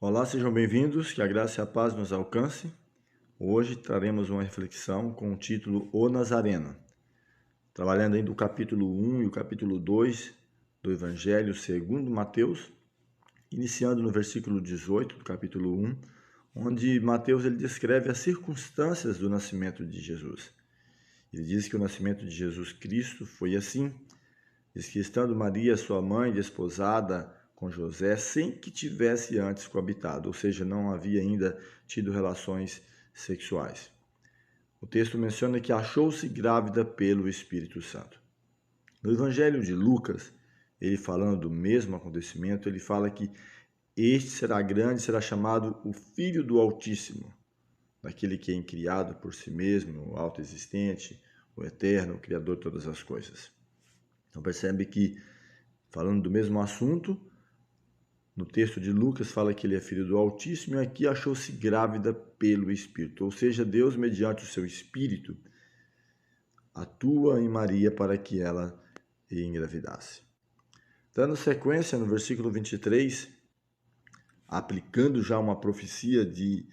Olá, sejam bem-vindos, que a graça e a paz nos alcance. Hoje traremos uma reflexão com o título O Nazareno, trabalhando ainda o capítulo 1 e o capítulo 2 do Evangelho segundo Mateus, iniciando no versículo 18 do capítulo 1, onde Mateus ele descreve as circunstâncias do nascimento de Jesus. Ele diz que o nascimento de Jesus Cristo foi assim. Diz que estando Maria, sua mãe, desposada com José, sem que tivesse antes coabitado, ou seja, não havia ainda tido relações sexuais. O texto menciona que achou-se grávida pelo Espírito Santo. No Evangelho de Lucas, ele falando do mesmo acontecimento, ele fala que este será grande, será chamado o Filho do Altíssimo, daquele que é incriado por si mesmo, o autoexistente, o eterno, o Criador de todas as coisas. Então percebe que, falando do mesmo assunto, no texto de Lucas fala que ele é filho do Altíssimo e aqui achou-se grávida pelo Espírito. Ou seja, Deus, mediante o seu Espírito, atua em Maria para que ela engravidasse. Dando sequência no versículo 23, aplicando já uma profecia de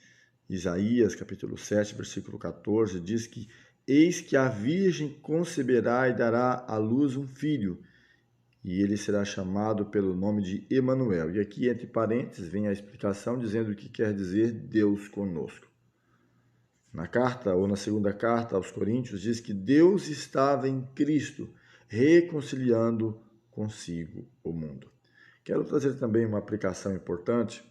Isaías, capítulo 7, versículo 14, diz que eis que a virgem conceberá e dará à luz um filho, e ele será chamado pelo nome de Emanuel. E aqui, entre parênteses, vem a explicação dizendo o que quer dizer Deus conosco. Na carta, ou na segunda carta aos Coríntios, diz que Deus estava em Cristo, reconciliando consigo o mundo. Quero trazer também uma aplicação importante.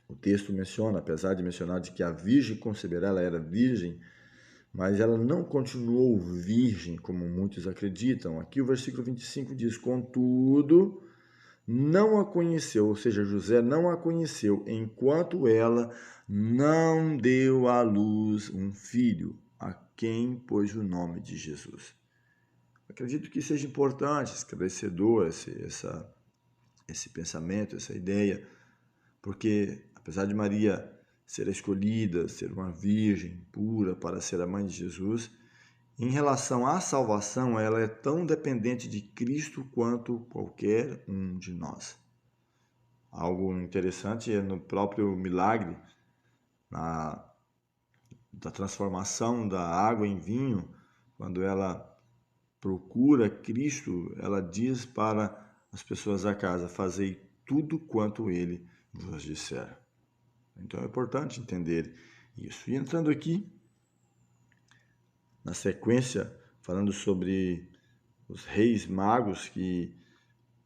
O texto menciona, apesar de mencionar de que a virgem conceberá, ela era virgem, mas ela não continuou virgem, como muitos acreditam. Aqui o versículo 25 diz, contudo, não a conheceu, ou seja, José não a conheceu, enquanto ela não deu à luz um filho, a quem pôs o nome de Jesus. Acredito que seja importante, esclarecedor esse pensamento, essa ideia, porque apesar de Maria ser a escolhida, ser uma virgem pura para ser a mãe de Jesus, em relação à salvação, ela é tão dependente de Cristo quanto qualquer um de nós. Algo interessante é no próprio milagre da transformação da água em vinho, quando ela procura Cristo, ela diz para as pessoas da casa, fazei tudo quanto ele vos disser. Então é importante entender isso. E entrando aqui, na sequência, falando sobre os reis magos que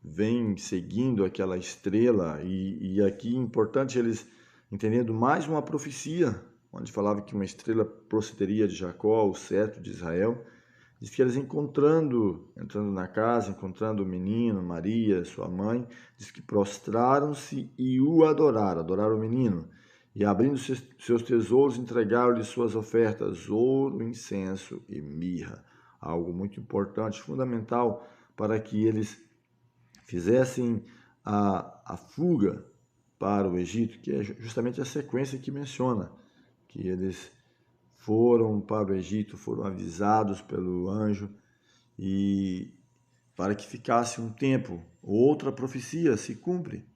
vêm seguindo aquela estrela, e aqui é importante eles entendendo mais uma profecia, onde falava que uma estrela procederia de Jacó, o cetro de Israel. Diz que eles entrando na casa, encontrando o menino, Maria, sua mãe, diz que prostraram-se e o adoraram o menino. E abrindo seus tesouros, entregaram-lhe suas ofertas, ouro, incenso e mirra. Algo muito importante, fundamental para que eles fizessem a fuga para o Egito, que é justamente a sequência que menciona, que eles foram para o Egito, foram avisados pelo anjo e para que ficasse um tempo. Outra profecia se cumpre.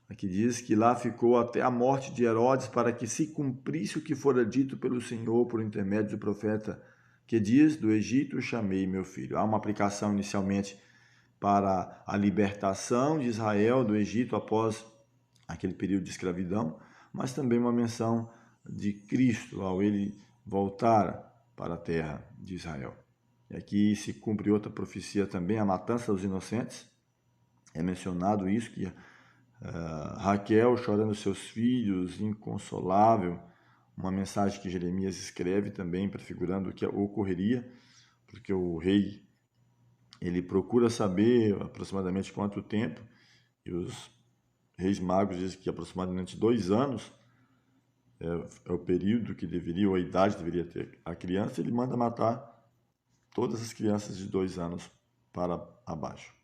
Aqui diz que lá ficou até a morte de Herodes para que se cumprisse o que fora dito pelo Senhor por intermédio do profeta que diz, do Egito chamei meu filho. Há uma aplicação inicialmente para a libertação de Israel do Egito após aquele período de escravidão, mas também uma menção de Cristo ao ele voltar para a terra de Israel. E aqui se cumpre outra profecia também, a matança dos inocentes. É mencionado isso, que Raquel chorando seus filhos, inconsolável, uma mensagem que Jeremias escreve também, prefigurando o que ocorreria, porque o rei ele procura saber aproximadamente quanto tempo, e os reis magos dizem que aproximadamente 2 anos é o período que deveria, ou a idade que deveria ter a criança, ele manda matar todas as crianças de 2 anos para abaixo.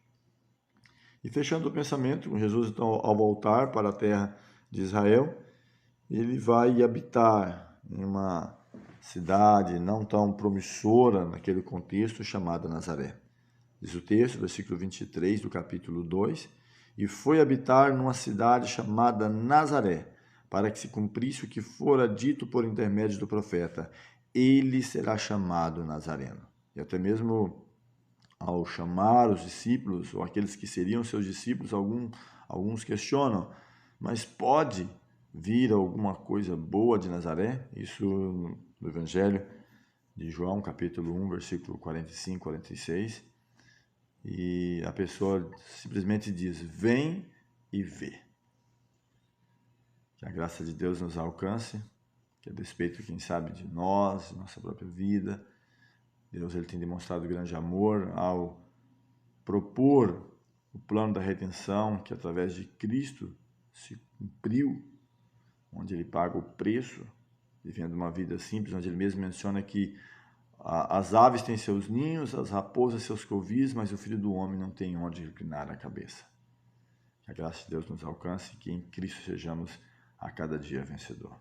E fechando o pensamento, Jesus, então, ao voltar para a terra de Israel, ele vai habitar em uma cidade não tão promissora naquele contexto, chamada Nazaré. Diz o texto, versículo 23 do capítulo 2, e foi habitar numa cidade chamada Nazaré, para que se cumprisse o que fora dito por intermédio do profeta: ele será chamado Nazareno. E até mesmo ao chamar os discípulos, ou aqueles que seriam seus discípulos, alguns questionam, mas pode vir alguma coisa boa de Nazaré? Isso no Evangelho de João, capítulo 1, versículo 45, 46. E a pessoa simplesmente diz: vem e vê. Que a graça de Deus nos alcance, que a despeito, quem sabe, de nós, de nossa própria vida, Deus ele tem demonstrado grande amor ao propor o plano da redenção que através de Cristo se cumpriu, onde ele paga o preço, vivendo uma vida simples, onde ele mesmo menciona que as aves têm seus ninhos, as raposas seus covis, mas o Filho do Homem não tem onde reclinar a cabeça. Que a graça de Deus nos alcance e que em Cristo sejamos a cada dia vencedor.